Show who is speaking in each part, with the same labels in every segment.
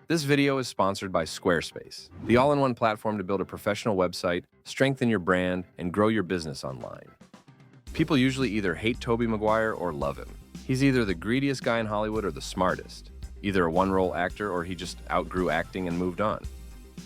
Speaker 1: This video is sponsored by Squarespace, the all-in-one platform to build a professional website, strengthen your brand, and grow your business online. People usually either hate Tobey Maguire or love him. He's either the greediest guy in Hollywood or the smartest, either a one-role actor or he just outgrew acting and moved on.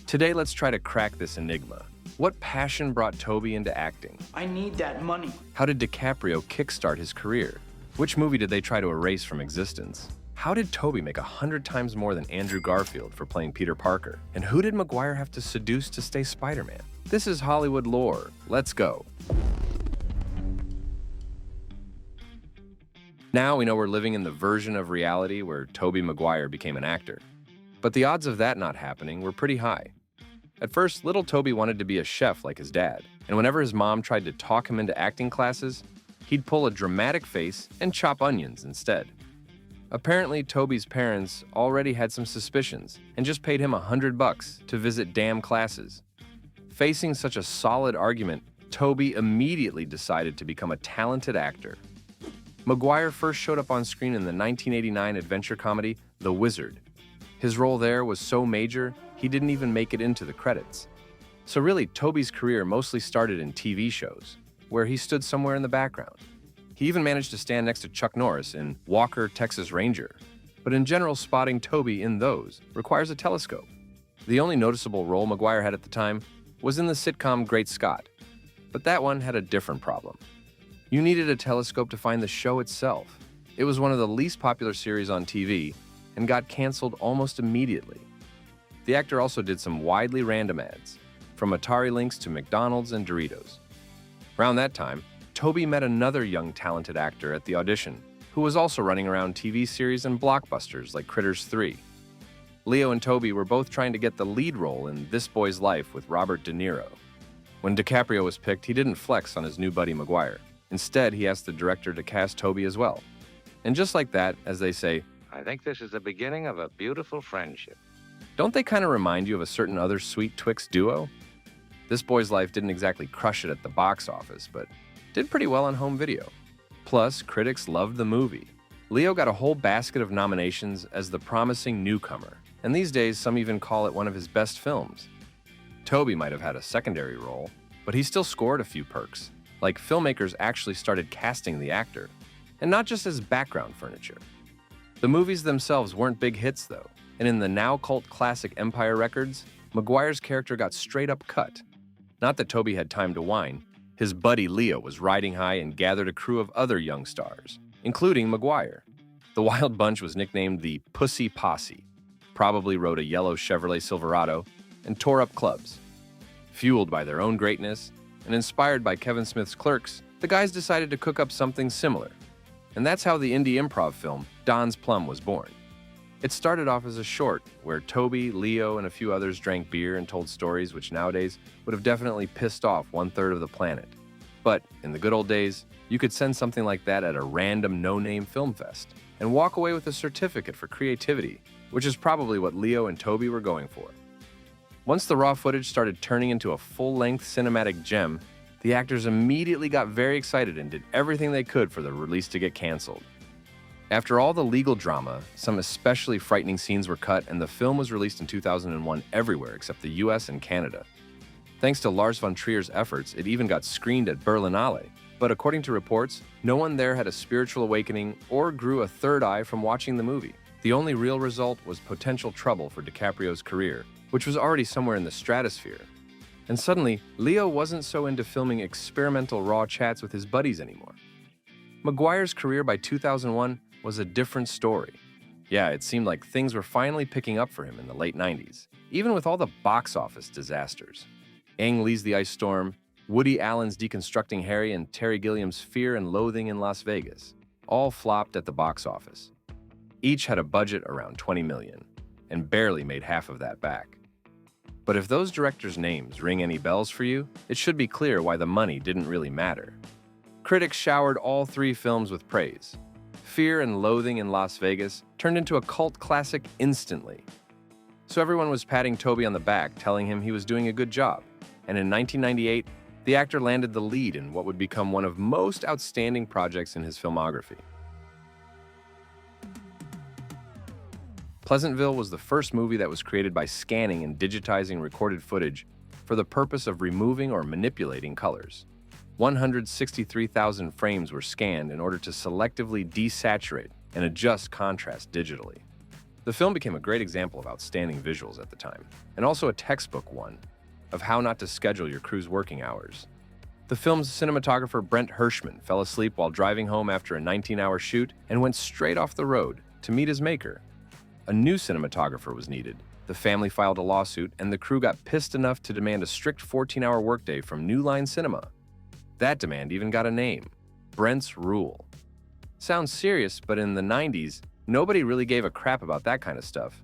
Speaker 1: Today, let's try to crack this enigma. What passion brought Tobey into acting?
Speaker 2: I need that money.
Speaker 1: How did DiCaprio kickstart his career? Which movie did they try to erase from existence? How did Tobey make 100 times more than Andrew Garfield for playing Peter Parker? And who did Maguire have to seduce to stay Spider-Man? This is Hollywood lore. Let's go. Now we know we're living in the version of reality where Tobey Maguire became an actor. But the odds of that not happening were pretty high. At first, little Tobey wanted to be a chef like his dad, and whenever his mom tried to talk him into acting classes, he'd pull a dramatic face and chop onions instead. Apparently, Tobey's parents already had some suspicions and just paid him $100 to visit damn classes. Facing such a solid argument, Tobey immediately decided to become a talented actor. Maguire first showed up on screen in the 1989 adventure comedy The Wizard. His role there was so major, he didn't even make it into the credits. So really, Tobey's career mostly started in TV shows, where he stood somewhere in the background. He even managed to stand next to Chuck Norris in Walker, Texas Ranger. But in general, spotting Tobey in those requires a telescope. The only noticeable role Maguire had at the time was in the sitcom Great Scott. But that one had a different problem. You needed a telescope to find the show itself. It was one of the least popular series on TV and got canceled almost immediately. The actor also did some widely random ads, from Atari Lynx to McDonald's and Doritos. Around that time, Tobey met another young talented actor at the audition, who was also running around TV series and blockbusters like Critters 3. Leo and Tobey were both trying to get the lead role in This Boy's Life with Robert De Niro. When DiCaprio was picked, he didn't flex on his new buddy Maguire. Instead, he asked the director to cast Tobey as well. And just like that, as they say,
Speaker 3: I think this is the beginning of a beautiful friendship.
Speaker 1: don't they kind of remind you of a certain other sweet Twix duo? This Boy's Life didn't exactly crush it at the box office, but did pretty well on home video. Plus, critics loved the movie. Leo got a whole basket of nominations as the promising newcomer, and these days some even call it one of his best films. Tobey might have had a secondary role, but he still scored a few perks, like filmmakers actually started casting the actor, and not just as background furniture. The movies themselves weren't big hits though, and in the now cult classic Empire Records, Maguire's character got straight up cut. Not that Tobey had time to whine. His buddy Leo was riding high and gathered a crew of other young stars, including Maguire. The Wild Bunch was nicknamed the Pussy Posse, probably rode a yellow Chevrolet Silverado, and tore up clubs. Fueled by their own greatness and inspired by Kevin Smith's Clerks, the guys decided to cook up something similar. And that's how the indie improv film Don's Plum was born. It started off as a short where Tobey, Leo, and a few others drank beer and told stories which nowadays would have definitely pissed off 1/3 of the planet. But in the good old days, you could send something like that at a random no-name film fest and walk away with a certificate for creativity, which is probably what Leo and Tobey were going for. Once the raw footage started turning into a full-length cinematic gem, the actors immediately got very excited and did everything they could for the release to get canceled. After all the legal drama, some especially frightening scenes were cut and the film was released in 2001 everywhere except the US and Canada. Thanks to Lars von Trier's efforts, it even got screened at Berlinale, but according to reports, no one there had a spiritual awakening or grew a third eye from watching the movie. The only real result was potential trouble for DiCaprio's career, which was already somewhere in the stratosphere. And suddenly, Leo wasn't so into filming experimental raw chats with his buddies anymore. Maguire's career by 2001 was a different story. Yeah, it seemed like things were finally picking up for him in the late 90s, even with all the box office disasters. Ang Lee's The Ice Storm, Woody Allen's Deconstructing Harry, and Terry Gilliam's Fear and Loathing in Las Vegas all flopped at the box office. Each had a budget around $20 million, and barely made half of that back. But if those directors' names ring any bells for you, it should be clear why the money didn't really matter. Critics showered all three films with praise. Fear and Loathing in Las Vegas turned into a cult classic instantly. So everyone was patting Tobey on the back, telling him he was doing a good job. And in 1998, the actor landed the lead in what would become one of most outstanding projects in his filmography. Pleasantville was the first movie that was created by scanning and digitizing recorded footage for the purpose of removing or manipulating colors. 163,000 frames were scanned in order to selectively desaturate and adjust contrast digitally. The film became a great example of outstanding visuals at the time, and also a textbook one of how not to schedule your crew's working hours. The film's cinematographer Brent Hirschman fell asleep while driving home after a 19-hour shoot and went straight off the road to meet his maker. A new cinematographer was needed. The family filed a lawsuit, and the crew got pissed enough to demand a strict 14-hour workday from New Line Cinema. That demand even got a name: Brent's Rule. Sounds serious, but in the 90s, nobody really gave a crap about that kind of stuff.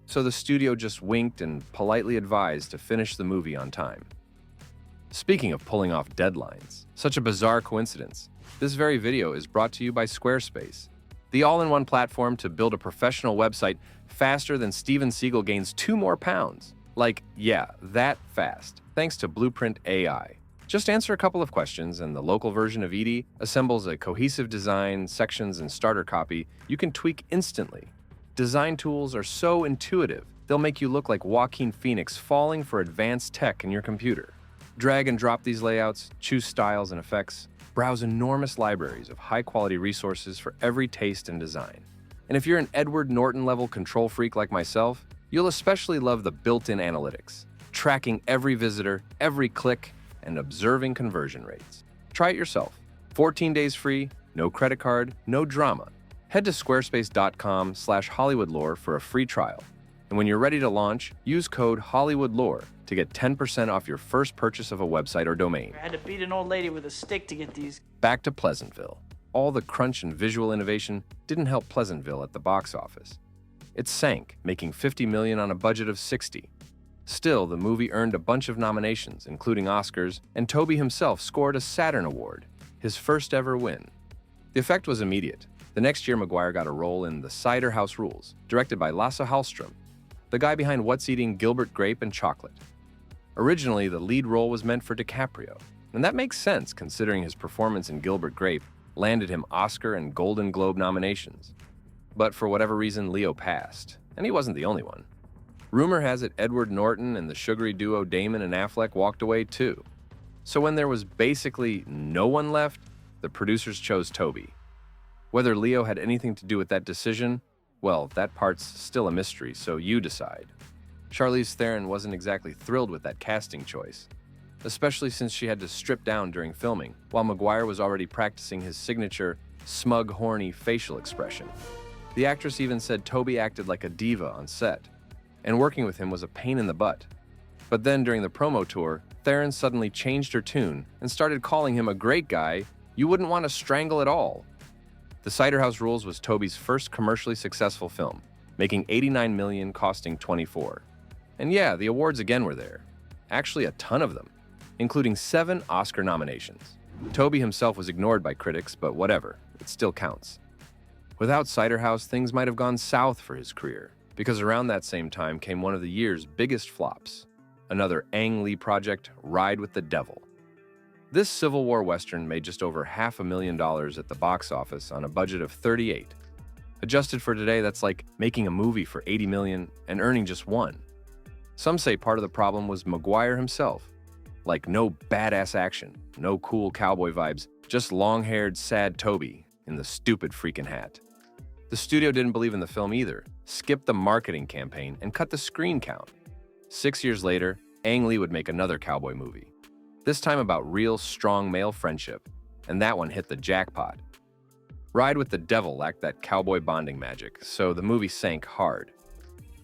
Speaker 1: So the studio just winked and politely advised to finish the movie on time. Speaking of pulling off deadlines, such a bizarre coincidence, this very video is brought to you by Squarespace, the all-in-one platform to build a professional website faster than Steven Seagal gains 2 more pounds. Like, yeah, that fast, thanks to Blueprint AI. Just answer a couple of questions, and the local version of Edie assembles a cohesive design, sections, and starter copy you can tweak instantly. Design tools are so intuitive, they'll make you look like Joaquin Phoenix falling for advanced tech in your computer. Drag and drop these layouts, choose styles and effects, browse enormous libraries of high-quality resources for every taste and design. And if you're an Edward Norton-level control freak like myself, you'll especially love the built-in analytics, tracking every visitor, every click, and observing conversion rates. Try it yourself. 14 days free, no credit card, no drama. Head to squarespace.com/HollywoodLore for a free trial. And when you're ready to launch, use code HollywoodLore to get 10% off your first purchase of a website or domain.
Speaker 2: I had to beat an old lady with a stick to get these.
Speaker 1: Back to Pleasantville. All the crunch and visual innovation didn't help Pleasantville at the box office. It sank, making $50 million on a budget of $60. Still, the movie earned a bunch of nominations, including Oscars, and Tobey himself scored a Saturn Award, his first ever win. The effect was immediate. The next year, Maguire got a role in The Cider House Rules, directed by Lasse Hallström, the guy behind What's Eating Gilbert Grape and Chocolate. Originally, the lead role was meant for DiCaprio, and that makes sense considering his performance in Gilbert Grape landed him Oscar and Golden Globe nominations. But for whatever reason, Leo passed, and he wasn't the only one. Rumor has it Edward Norton and the sugary duo Damon and Affleck walked away too. So when there was basically no one left, the producers chose Tobey. Whether Leo had anything to do with that decision, well, that part's still a mystery, so you decide. Charlize Theron wasn't exactly thrilled with that casting choice, especially since she had to strip down during filming, while Maguire was already practicing his signature, smug, horny facial expression. The actress even said Tobey acted like a diva on set, and working with him was a pain in the butt. But then during the promo tour, Theron suddenly changed her tune and started calling him a great guy you wouldn't want to strangle at all. The Cider House Rules was Tobey's first commercially successful film, making $89 million, costing $24. And yeah, the awards again were there. Actually, a ton of them, including 7 Oscar nominations. Tobey himself was ignored by critics, but whatever, it still counts. Without Cider House, things might have gone south for his career, because around that same time came one of the year's biggest flops, another Ang Lee project, Ride with the Devil. This Civil War Western made just over $500,000 at the box office on a budget of $38. Adjusted for today, that's like making a movie for $80 million and earning just $1. Some say part of the problem was Maguire himself. Like no badass action, no cool cowboy vibes, just long-haired, sad Tobey in the stupid freaking hat. The studio didn't believe in the film either, skipped the marketing campaign, and cut the screen count. 6 years later, Ang Lee would make another cowboy movie, this time about real, strong male friendship, and that one hit the jackpot. Ride with the Devil lacked that cowboy bonding magic, so the movie sank hard.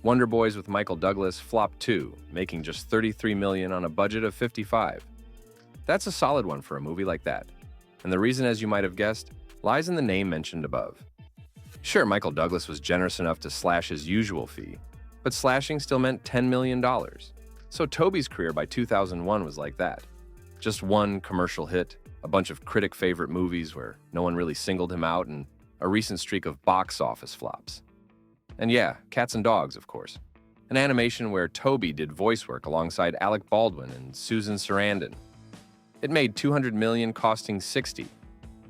Speaker 1: Wonder Boys with Michael Douglas flopped too, making just $33 million on a budget of $55. That's a solid one for a movie like that, and the reason, as you might have guessed, lies in the name mentioned above. Sure, Michael Douglas was generous enough to slash his usual fee, but slashing still meant $10 million. So Tobey's career by 2001 was like that. Just one commercial hit, a bunch of critic-favorite movies where no one really singled him out, and a recent streak of box office flops. And yeah, Cats and Dogs, of course. An animation where Tobey did voice work alongside Alec Baldwin and Susan Sarandon. It made $200 million, costing $60.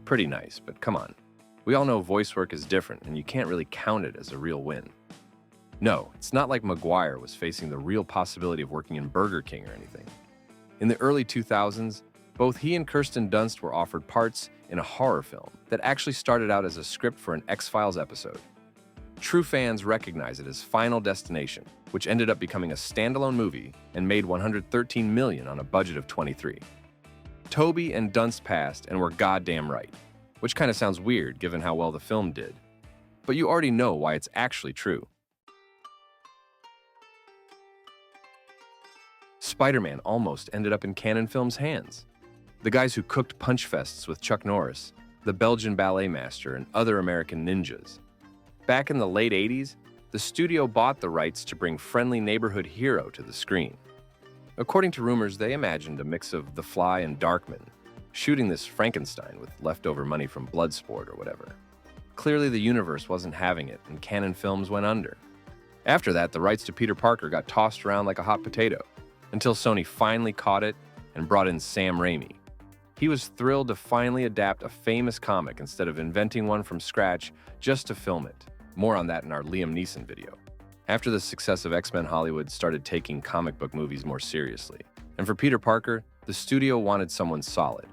Speaker 1: Pretty nice, but come on. We all know voice work is different, and you can't really count it as a real win. No, it's not like Maguire was facing the real possibility of working in Burger King or anything. In the early 2000s, both he and Kirsten Dunst were offered parts in a horror film that actually started out as a script for an X-Files episode. True fans recognize it as Final Destination, which ended up becoming a standalone movie and made $113 million on a budget of $23. Tobey and Dunst passed and were goddamn right, which kind of sounds weird given how well the film did. But you already know why it's actually true. Spider-Man almost ended up in Cannon Films' hands. The guys who cooked punch fests with Chuck Norris, the Belgian ballet master, and other American ninjas. Back in the late 80s, the studio bought the rights to bring friendly neighborhood hero to the screen. According to rumors, they imagined a mix of The Fly and Darkman, shooting this Frankenstein with leftover money from Bloodsport or whatever. Clearly, the universe wasn't having it, and Cannon Films went under. After that, the rights to Peter Parker got tossed around like a hot potato, until Sony finally caught it and brought in Sam Raimi. He was thrilled to finally adapt a famous comic instead of inventing one from scratch just to film it. More on that in our Liam Neeson video. After the success of X-Men, Hollywood started taking comic book movies more seriously. And for Peter Parker, the studio wanted someone solid.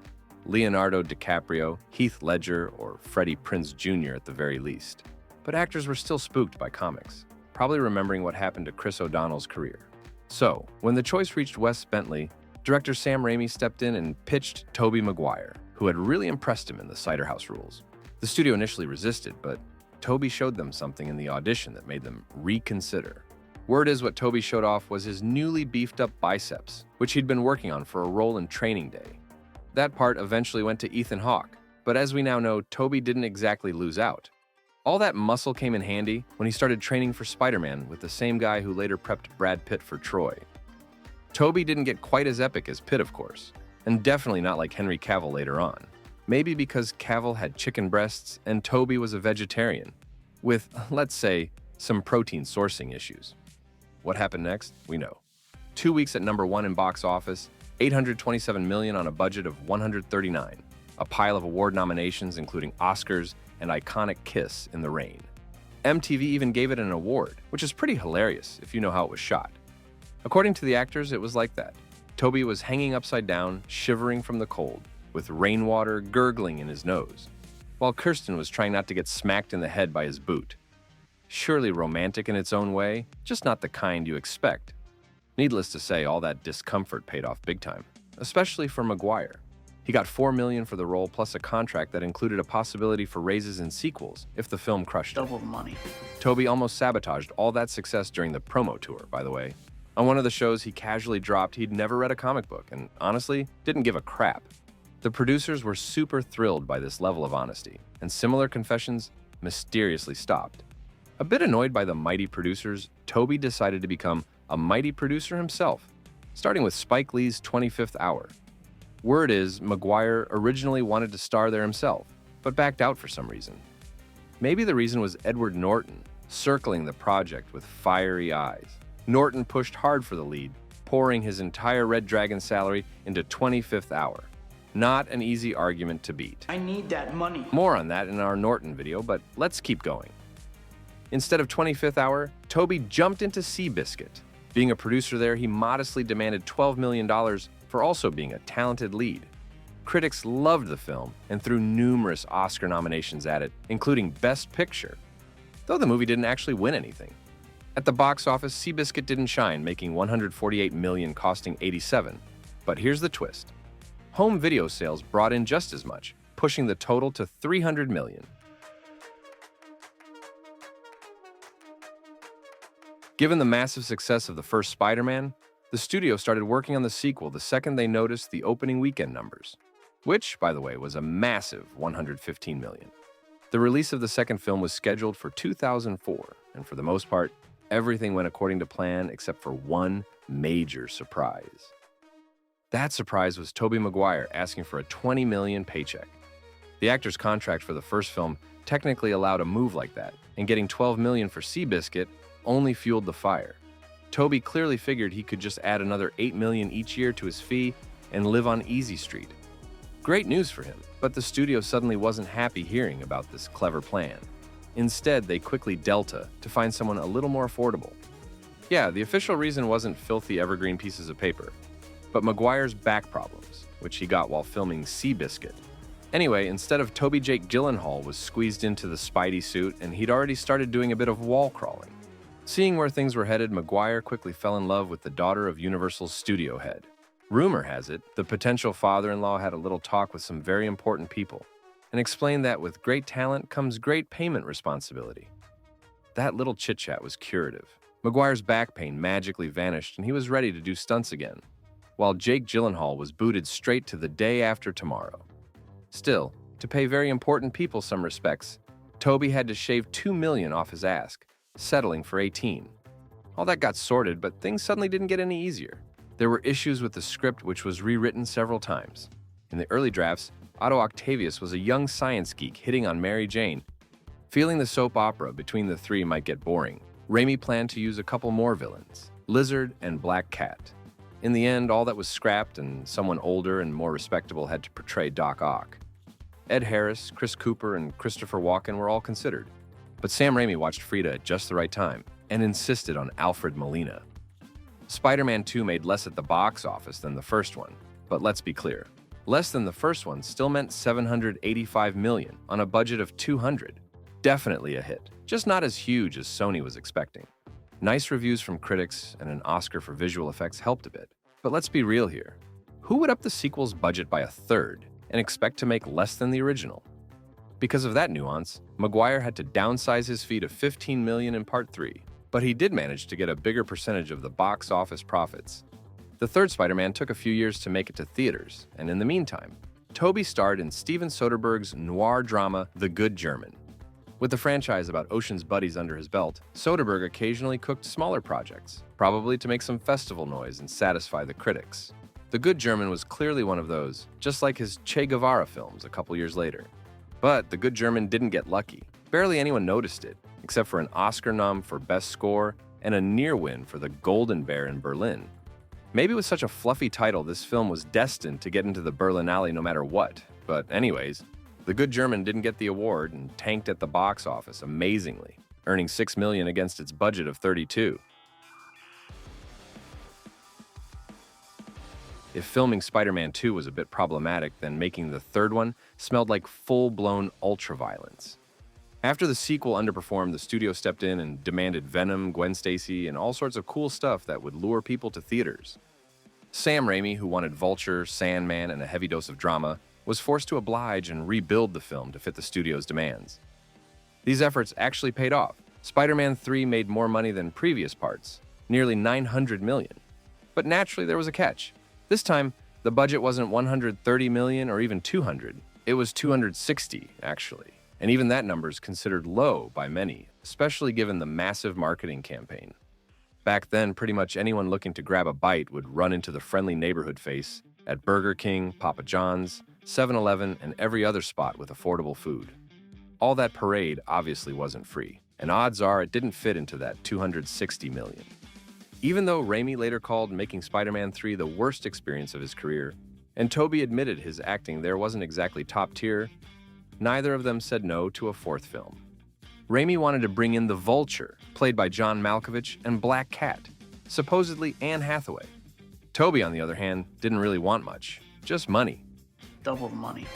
Speaker 1: Leonardo DiCaprio, Heath Ledger, or Freddie Prinze Jr. at the very least. But actors were still spooked by comics, probably remembering what happened to Chris O'Donnell's career. So, when the choice reached Wes Bentley, director Sam Raimi stepped in and pitched Tobey Maguire, who had really impressed him in the Cider House Rules. The studio initially resisted, but Tobey showed them something in the audition that made them reconsider. Word is what Tobey showed off was his newly beefed up biceps, which he'd been working on for a role in Training Day. That part eventually went to Ethan Hawke, but as we now know, Tobey didn't exactly lose out. All that muscle came in handy when he started training for Spider-Man with the same guy who later prepped Brad Pitt for Troy. Tobey didn't get quite as epic as Pitt, of course, and definitely not like Henry Cavill later on. Maybe because Cavill had chicken breasts and Tobey was a vegetarian, with, let's say, some protein sourcing issues. What happened next? We know. 2 weeks at #1 in box office, $827 million on a budget of $139, a pile of award nominations including Oscars and iconic Kiss in the Rain. MTV even gave it an award, which is pretty hilarious if you know how it was shot. According to the actors, it was like that. Tobey was hanging upside down, shivering from the cold, with rainwater gurgling in his nose, while Kirsten was trying not to get smacked in the head by his boot. Surely romantic in its own way, just not the kind you expect. Needless to say, all that discomfort paid off big time, especially for Maguire. He got $4 million for the role plus a contract that included a possibility for raises in sequels if the film crushed it.
Speaker 2: Double the money.
Speaker 1: Tobey almost sabotaged all that success during the promo tour, by the way. On one of the shows, he casually dropped he'd never read a comic book and, honestly, didn't give a crap. The producers were super thrilled by this level of honesty, and similar confessions mysteriously stopped. A bit annoyed by the mighty producers, Tobey decided to become a mighty producer himself, starting with Spike Lee's 25th Hour. Word is Maguire originally wanted to star there himself, but backed out for some reason. Maybe the reason was Edward Norton, circling the project with fiery eyes. Norton pushed hard for the lead, pouring his entire Red Dragon salary into 25th Hour. Not an easy argument to beat.
Speaker 2: I need that money.
Speaker 1: More on that in our Norton video, but let's keep going. Instead of 25th Hour, Tobey jumped into Seabiscuit. Being a producer there, he modestly demanded $12 million for also being a talented lead. Critics loved the film and threw numerous Oscar nominations at it, including Best Picture, though the movie didn't actually win anything. At the box office, Seabiscuit didn't shine, making $148 million, costing $87. But here's the twist. Home video sales brought in just as much, pushing the total to $300 million. Given the massive success of the first Spider-Man, the studio started working on the sequel the second they noticed the opening weekend numbers, which, by the way, was a massive $115 million. The release of the second film was scheduled for 2004, and for the most part, everything went according to plan except for one major surprise. That surprise was Tobey Maguire asking for a $20 million paycheck. The actor's contract for the first film technically allowed a move like that, and getting $12 million for Seabiscuit only fueled the fire. Tobey clearly figured he could just add another $8 million each year to his fee and live on Easy Street. Great news for him, but the studio suddenly wasn't happy hearing about this clever plan. Instead, they quickly Delta to find someone a little more affordable. Yeah, the official reason wasn't filthy evergreen pieces of paper, but Maguire's back problems, which he got while filming Seabiscuit. Anyway, instead of Toby, Jake Gyllenhaal was squeezed into the Spidey suit, and he'd already started doing a bit of wall crawling. Seeing where things were headed, Maguire quickly fell in love with the daughter of Universal's studio head. Rumor has it, the potential father-in-law had a little talk with some very important people and explained that with great talent comes great payment responsibility. That little chit-chat was curative. Maguire's back pain magically vanished and he was ready to do stunts again, while Jake Gyllenhaal was booted straight to the day after tomorrow. Still, to pay very important people some respects, Toby had to shave $2 million off his ask, settling for 18. All that got sorted, but things suddenly didn't get any easier. There were issues with the script, which was rewritten several times. In the early drafts, Otto Octavius was a young science geek hitting on Mary Jane. Feeling the soap opera between the three might get boring, Raimi planned to use a couple more villains, Lizard and Black Cat. In the end, all that was scrapped and someone older and more respectable had to portray Doc Ock. Ed Harris, Chris Cooper, and Christopher Walken were all considered, but Sam Raimi watched Frida at just the right time and insisted on Alfred Molina. Spider-Man 2 made less at the box office than the first one, but let's be clear. Less than the first one still meant $785 million on a budget of $200. Definitely a hit, just not as huge as Sony was expecting. Nice reviews from critics and an Oscar for visual effects helped a bit. But let's be real here. Who would up the sequel's budget by a third and expect to make less than the original? Because of that nuance, Maguire had to downsize his fee to $15 million in Part 3, but he did manage to get a bigger percentage of the box office profits. The third Spider-Man took a few years to make it to theaters, and in the meantime, Tobey starred in Steven Soderbergh's noir drama The Good German. With the franchise about Ocean's buddies under his belt, Soderbergh occasionally cooked smaller projects, probably to make some festival noise and satisfy the critics. The Good German was clearly one of those, just like his Che Guevara films a couple years later. But The Good German didn't get lucky. Barely anyone noticed it, except for an Oscar nom for Best Score and a near win for the Golden Bear in Berlin. Maybe with such a fluffy title, this film was destined to get into the Berlinale no matter what. But anyways, The Good German didn't get the award and tanked at the box office amazingly, earning $6 million against its budget of $32. If filming Spider-Man 2 was a bit problematic, then making the third one smelled like full-blown ultraviolence. After the sequel underperformed, the studio stepped in and demanded Venom, Gwen Stacy, and all sorts of cool stuff that would lure people to theaters. Sam Raimi, who wanted Vulture, Sandman, and a heavy dose of drama, was forced to oblige and rebuild the film to fit the studio's demands. These efforts actually paid off. Spider-Man 3 made more money than previous parts, nearly $900 million. But naturally, there was a catch. This time, the budget wasn't $130 million or even $200. It was $260, actually. And even that number is considered low by many, especially given the massive marketing campaign. Back then, pretty much anyone looking to grab a bite would run into the friendly neighborhood face at Burger King, Papa John's, 7-Eleven, and every other spot with affordable food. All that parade obviously wasn't free, and odds are it didn't fit into that $260 million. Even though Raimi later called making Spider-Man 3 the worst experience of his career, and Tobey admitted his acting there wasn't exactly top tier, neither of them said no to a fourth film. Raimi wanted to bring in the Vulture, played by John Malkovich, and Black Cat, supposedly Anne Hathaway. Tobey, on the other hand, didn't really want much, just money.
Speaker 2: Double the money.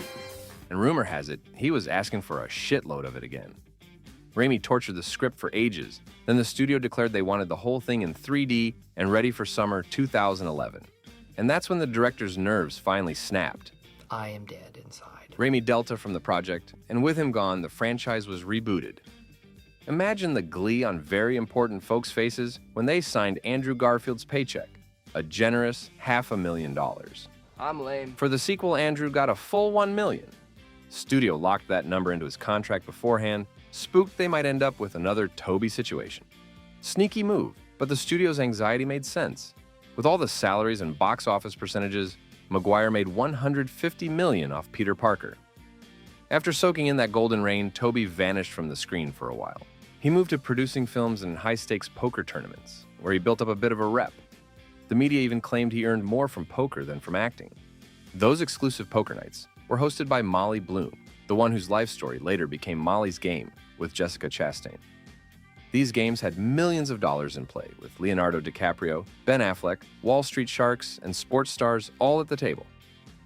Speaker 1: And rumor has it, he was asking for a shitload of it again. Raimi tortured the script for ages, then the studio declared they wanted the whole thing in 3D and ready for summer 2011. And that's when the director's nerves finally snapped.
Speaker 4: I am dead inside.
Speaker 1: Raimi Delta from the project, and with him gone, the franchise was rebooted. Imagine the glee on very important folks' faces when they signed Andrew Garfield's paycheck, a generous $500,000.
Speaker 4: I'm lame.
Speaker 1: For the sequel, Andrew got a full $1 million. Studio locked that number into his contract beforehand, spooked they might end up with another Tobey situation. Sneaky move, but the studio's anxiety made sense. With all the salaries and box office percentages, Maguire made $150 million off Peter Parker. After soaking in that golden rain, Tobey vanished from the screen for a while. He moved to producing films and high-stakes poker tournaments, where he built up a bit of a rep. The media even claimed he earned more from poker than from acting. Those exclusive poker nights were hosted by Molly Bloom, the one whose life story later became Molly's Game. with Jessica Chastain. These games had millions of dollars in play, with Leonardo DiCaprio, Ben Affleck, Wall Street Sharks, and sports stars all at the table.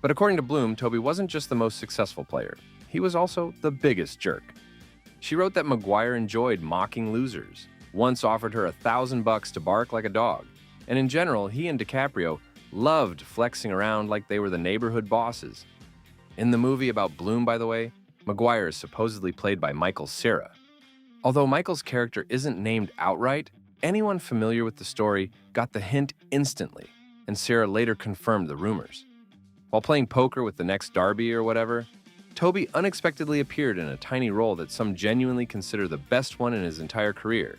Speaker 1: But according to Bloom, Tobey wasn't just the most successful player. He was also the biggest jerk. She wrote that Maguire enjoyed mocking losers, once offered her $1,000 to bark like a dog, and in general, he and DiCaprio loved flexing around like they were the neighborhood bosses. In the movie about Bloom, by the way, Maguire is supposedly played by Michael Cera. Although Michael's character isn't named outright, anyone familiar with the story got the hint instantly, and Cera later confirmed the rumors. While playing poker with the next Darby or whatever, Tobey unexpectedly appeared in a tiny role that some genuinely consider the best one in his entire career.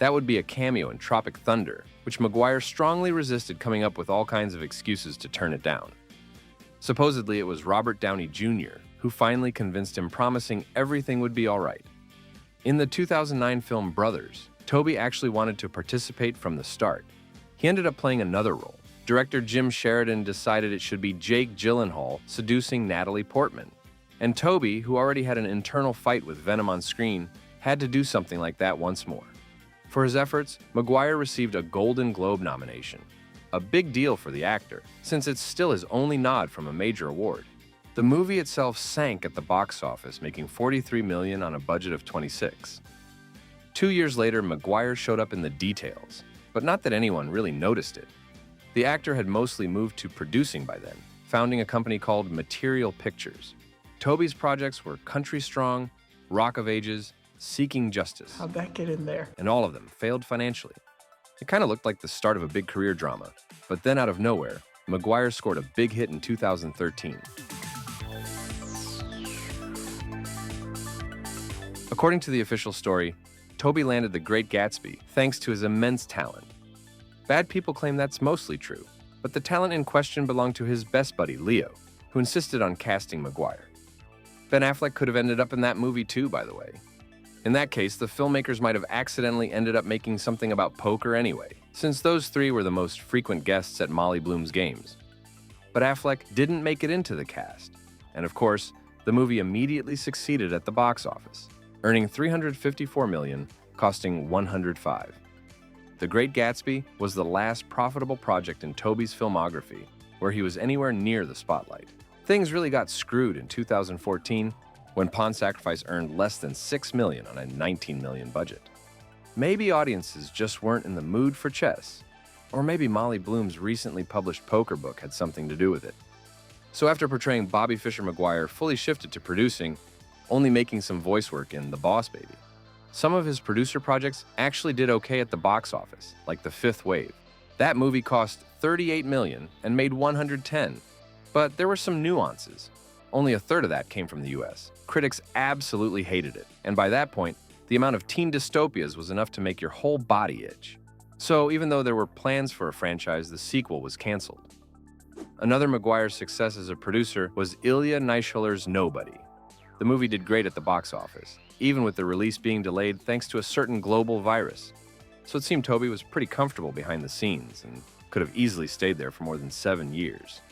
Speaker 1: That would be a cameo in Tropic Thunder, which Maguire strongly resisted, coming up with all kinds of excuses to turn it down. Supposedly, it was Robert Downey Jr. who finally convinced him, promising everything would be all right. In the 2009 film Brothers, Tobey actually wanted to participate from the start. He ended up playing another role. Director Jim Sheridan decided it should be Jake Gyllenhaal seducing Natalie Portman. And Tobey, who already had an internal fight with Venom on screen, had to do something like that once more. For his efforts, Maguire received a Golden Globe nomination, a big deal for the actor, since it's still his only nod from a major award. The movie itself sank at the box office, making $43 million on a budget of $26. 2 years later, Maguire showed up in the details, but not that anyone really noticed it. The actor had mostly moved to producing by then, founding a company called Material Pictures. Tobey's projects were Country Strong, Rock of Ages, Seeking Justice.
Speaker 2: How'd that get in there?
Speaker 1: And all of them failed financially. It kind of looked like the start of a big career drama, but then out of nowhere, Maguire scored a big hit in 2013. According to the official story, Tobey landed The Great Gatsby thanks to his immense talent. Bad people claim that's mostly true, but the talent in question belonged to his best buddy, Leo, who insisted on casting Maguire. Ben Affleck could have ended up in that movie too, by the way. In that case, the filmmakers might have accidentally ended up making something about poker anyway, since those three were the most frequent guests at Molly Bloom's games. But Affleck didn't make it into the cast, and of course, the movie immediately succeeded at the box office, earning $354 million, costing $105 million. The Great Gatsby was the last profitable project in Tobey's filmography where he was anywhere near the spotlight. Things really got screwed in 2014 when Pawn Sacrifice earned less than $6 million on a $19 million budget. Maybe audiences just weren't in the mood for chess, or maybe Molly Bloom's recently published poker book had something to do with it. So after portraying Bobby Fischer Maguire, fully shifted to producing, only making some voice work in The Boss Baby. Some of his producer projects actually did okay at the box office, like The Fifth Wave. That movie cost $38 million and made $110 million, but there were some nuances. Only a third of that came from the US. Critics absolutely hated it, and by that point, the amount of teen dystopias was enough to make your whole body itch. So even though there were plans for a franchise, the sequel was canceled. Another Maguire success as a producer was Ilya Naishuler's Nobody. The movie did great at the box office, even with the release being delayed thanks to a certain global virus. So it seemed Tobey was pretty comfortable behind the scenes and could have easily stayed there for more than 7 years.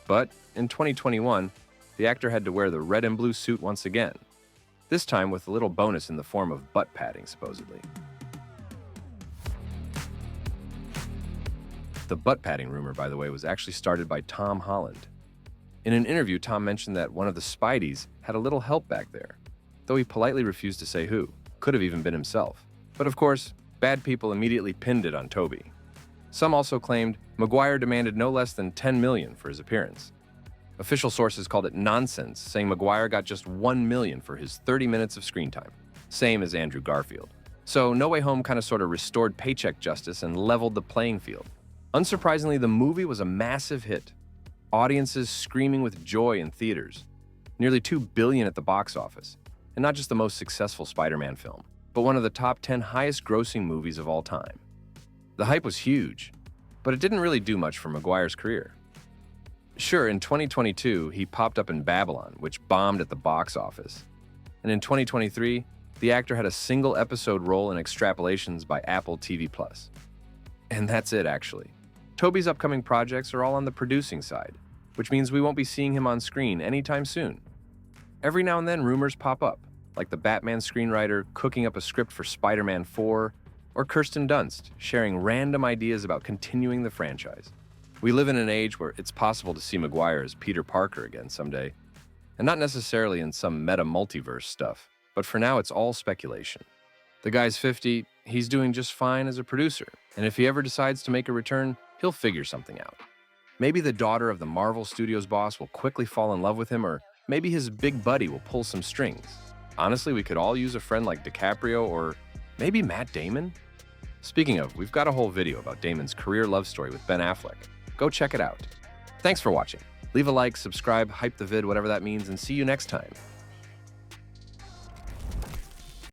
Speaker 1: But in 2021, the actor had to wear the red and blue suit once again, this time with a little bonus in the form of butt padding, supposedly. The butt padding rumor, by the way, was actually started by Tom Holland. In an interview, Tom mentioned that one of the Spideys had a little help back there, though he politely refused to say who. Could have even been himself. But of course, bad people immediately pinned it on Tobey. Some also claimed Maguire demanded no less than $10 million for his appearance. Official sources called it nonsense, saying Maguire got just $1 million for his 30 minutes of screen time, same as Andrew Garfield. So No Way Home kind of sort of restored paycheck justice and leveled the playing field. Unsurprisingly, the movie was a massive hit. Audiences screaming with joy in theaters. Nearly $2 billion at the box office. And not just the most successful Spider-Man film, but one of the top 10 highest-grossing movies of all time. The hype was huge, but it didn't really do much for Maguire's career. Sure, in 2022, he popped up in Babylon, which bombed at the box office. And in 2023, the actor had a single episode role in Extrapolations by Apple TV+. And that's it, actually. Tobey's upcoming projects are all on the producing side, which means we won't be seeing him on screen anytime soon. Every now and then, rumors pop up, like the Batman screenwriter cooking up a script for Spider-Man 4, or Kirsten Dunst sharing random ideas about continuing the franchise. We live in an age where it's possible to see Maguire as Peter Parker again someday, and not necessarily in some meta-multiverse stuff, but for now it's all speculation. The guy's 50, he's doing just fine as a producer, and if he ever decides to make a return, he'll figure something out. Maybe the daughter of the Marvel Studios boss will quickly fall in love with him, or maybe his big buddy will pull some strings. Honestly, we could all use a friend like DiCaprio or maybe Matt Damon. Speaking of, we've got a whole video about Damon's career love story with Ben Affleck. Go check it out. Thanks for watching. Leave a like, subscribe, hype the vid, whatever that means, and see you next time.